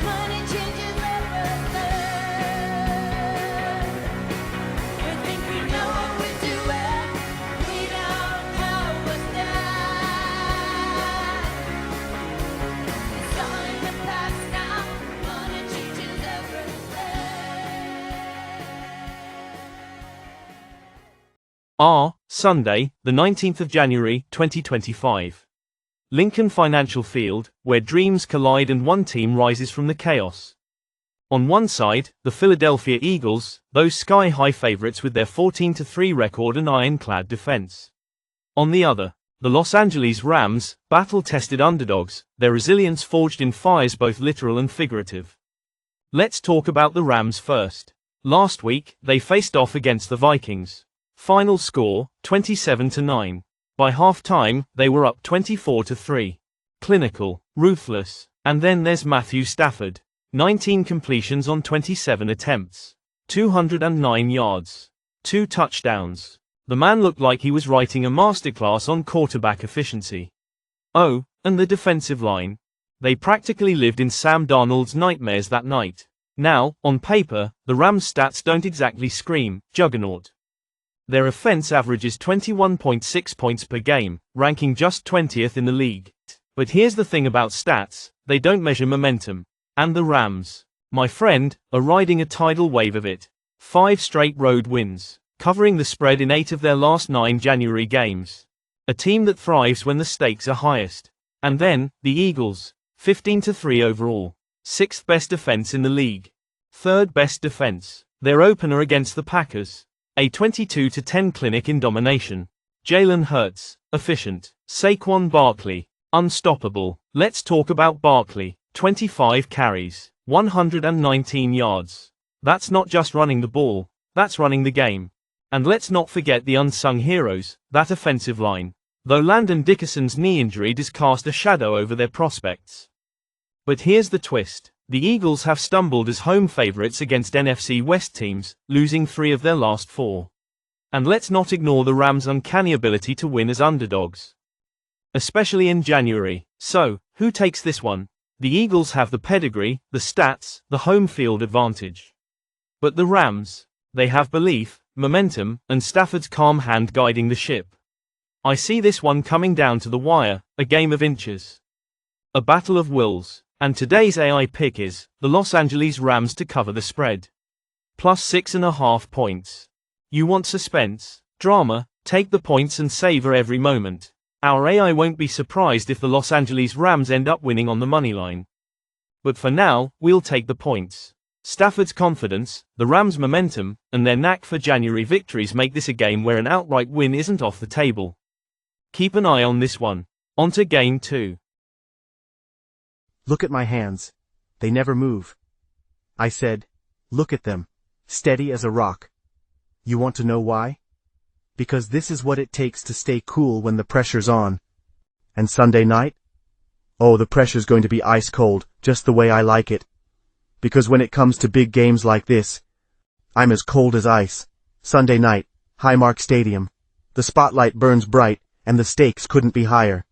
Money changes everything. We think we know what we're doing. We don't know what's next. It's all in the past now. Money changes everything. Sunday, the 19th of January, 2025. Lincoln Financial Field, where dreams collide and one team rises from the chaos. On one side, the Philadelphia Eagles, those sky-high favorites with their 14-3 record and ironclad defense. On the other, the Los Angeles Rams, battle-tested underdogs, their resilience forged in fires both literal and figurative. Let's talk about the Rams first. Last week, they faced off against the Vikings. Final score, 27-9. By halftime, they were up 24-3. Clinical, ruthless. And then there's Matthew Stafford. 19 completions on 27 attempts. 209 yards. 2 touchdowns. The man looked like he was writing a masterclass on quarterback efficiency. Oh, and the defensive line. They practically lived in Sam Darnold's nightmares that night. Now, on paper, the Rams' stats don't exactly scream juggernaut. Their offense averages 21.6 points per game, ranking just 20th in the league. But here's the thing about stats, they don't measure momentum. And the Rams, my friend, are riding a tidal wave of it. 5 straight road wins, covering the spread in 8 of their last 9 January games. A team that thrives when the stakes are highest. And then, the Eagles, 15-3 overall. 6th best defense in the league. 3rd best defense. Their opener against the Packers. A 22-10 clinic in domination. Jalen Hurts, efficient. Saquon Barkley, unstoppable. Let's talk about Barkley. 25 carries, 119 yards. That's not just running the ball, that's running the game. And let's not forget the unsung heroes, that offensive line. Though Landon Dickerson's knee injury does cast a shadow over their prospects. But here's the twist. The Eagles have stumbled as home favorites against NFC West teams, losing 3 of their last 4. And let's not ignore the Rams' uncanny ability to win as underdogs. Especially in January. So, who takes this one? The Eagles have the pedigree, the stats, the home field advantage. But the Rams, they have belief, momentum, and Stafford's calm hand guiding the ship. I see this one coming down to the wire, a game of inches. A battle of wills. And today's AI pick is the Los Angeles Rams to cover the spread. Plus 6.5 points. You want suspense, drama, take the points and savor every moment. Our AI won't be surprised if the Los Angeles Rams end up winning on the money line. But for now, we'll take the points. Stafford's confidence, the Rams' momentum, and their knack for January victories make this a game where an outright win isn't off the table. Keep an eye on this one. On to game 2. Look at my hands. They never move. I said, look at them. Steady as a rock. You want to know why? Because this is what it takes to stay cool when the pressure's on. And Sunday night? Oh, the pressure's going to be ice cold, just the way I like it. Because when it comes to big games like this, I'm as cold as ice. Sunday night, Highmark Stadium. The spotlight burns bright, and the stakes couldn't be higher.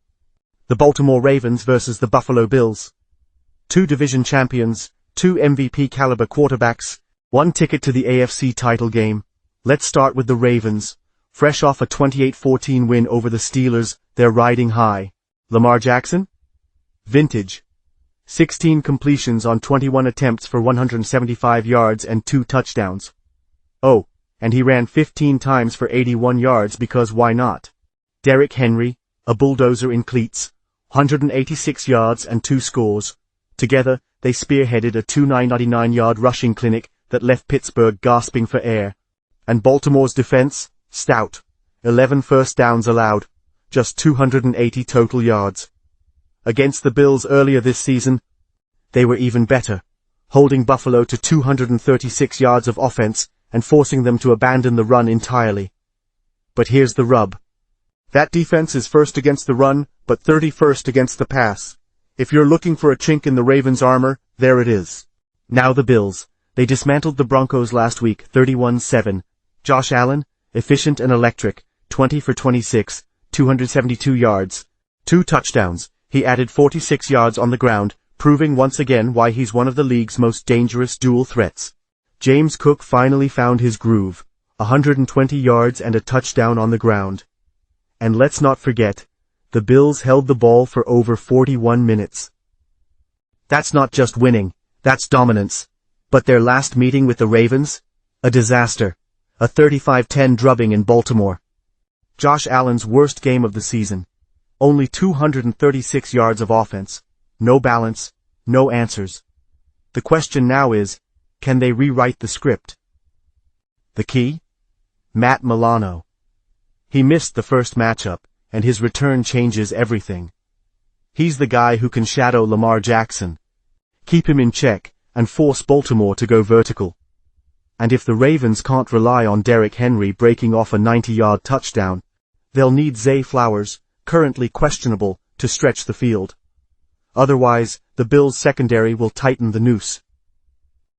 The Baltimore Ravens versus the Buffalo Bills. 2 division champions, 2 MVP caliber quarterbacks, 1 ticket to the AFC title game. Let's start with the Ravens. Fresh off a 28-14 win over the Steelers, they're riding high. Lamar Jackson? Vintage. 16 completions on 21 attempts for 175 yards and 2 touchdowns. Oh, and he ran 15 times for 81 yards because why not? Derrick Henry, a bulldozer in cleats, 186 yards and 2 scores. Together, they spearheaded a 299-yard rushing clinic that left Pittsburgh gasping for air. And Baltimore's defense? Stout. 11 first downs allowed. Just 280 total yards. Against the Bills earlier this season, they were even better, holding Buffalo to 236 yards of offense and forcing them to abandon the run entirely. But here's the rub. That defense is first against the run, but 31st against the pass. If you're looking for a chink in the Ravens' armor, there it is. Now the Bills. They dismantled the Broncos last week, 31-7. Josh Allen, efficient and electric, 20 for 26, 272 yards, 2 touchdowns, He added 46 yards on the ground, proving once again why he's one of the league's most dangerous dual threats. James Cook finally found his groove, 120 yards and a touchdown on the ground. And let's not forget, the Bills held the ball for over 41 minutes. That's not just winning, that's dominance. But their last meeting with the Ravens? A disaster. A 35-10 drubbing in Baltimore. Josh Allen's worst game of the season. Only 236 yards of offense. No balance, no answers. The question now is, can they rewrite the script? The key? Matt Milano. He missed the first matchup, and his return changes everything. He's the guy who can shadow Lamar Jackson, keep him in check, and force Baltimore to go vertical. And if the Ravens can't rely on Derrick Henry breaking off a 90-yard touchdown, they'll need Zay Flowers, currently questionable, to stretch the field. Otherwise, the Bills' secondary will tighten the noose.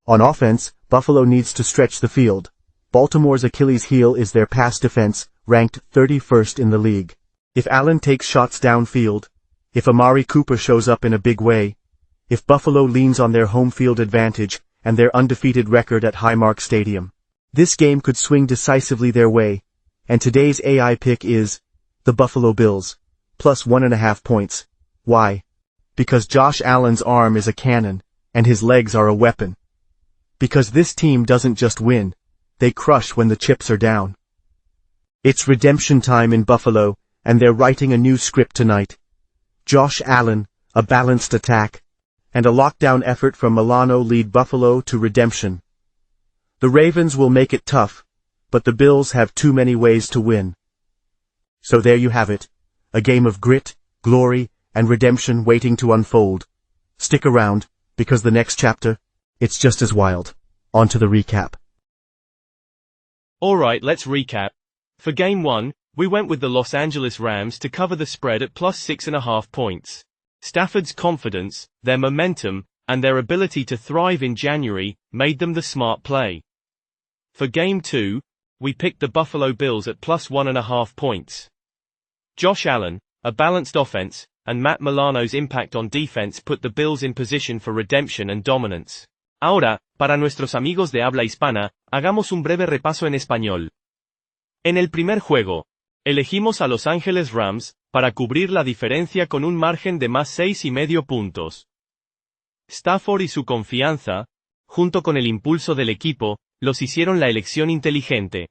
On offense, Buffalo needs to stretch the field. Baltimore's Achilles heel is their pass defense, ranked 31st in the league. If Allen takes shots downfield, if Amari Cooper shows up in a big way, if Buffalo leans on their home field advantage and their undefeated record at Highmark Stadium, this game could swing decisively their way, and today's AI pick is the Buffalo Bills, plus 1.5 points. Why? Because Josh Allen's arm is a cannon, and his legs are a weapon. Because this team doesn't just win, they crush when the chips are down. It's redemption time in Buffalo, and they're writing a new script tonight. Josh Allen, a balanced attack, and a lockdown effort from Milano lead Buffalo to redemption. The Ravens will make it tough, but the Bills have too many ways to win. So there you have it, a game of grit, glory, and redemption waiting to unfold. Stick around, because the next chapter, it's just as wild. On to the recap. Alright, let's recap. For Game 1, we went with the Los Angeles Rams to cover the spread at plus 6.5 points. Stafford's confidence, their momentum, and their ability to thrive in January, made them the smart play. For Game 2, we picked the Buffalo Bills at plus 1.5 points. Josh Allen, a balanced offense, and Matt Milano's impact on defense put the Bills in position for redemption and dominance. Ahora, para nuestros amigos de habla hispana, hagamos un breve repaso en español. En el primer juego, elegimos a Los Angeles Rams, para cubrir la diferencia con un margen de más 6.5 puntos. Stafford y su confianza, junto con el impulso del equipo, los hicieron la elección inteligente.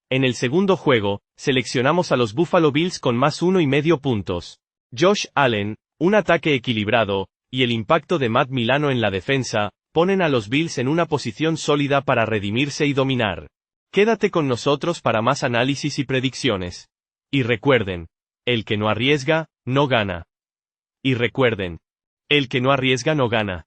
En el segundo juego, seleccionamos a los Buffalo Bills con más 1.5 puntos. Josh Allen, un ataque equilibrado, y el impacto de Matt Milano en la defensa, ponen a los Bills en una posición sólida para redimirse y dominar. Quédate con nosotros para más análisis y predicciones. Y recuerden, el que no arriesga, no gana. Y recuerden, el que no arriesga no gana.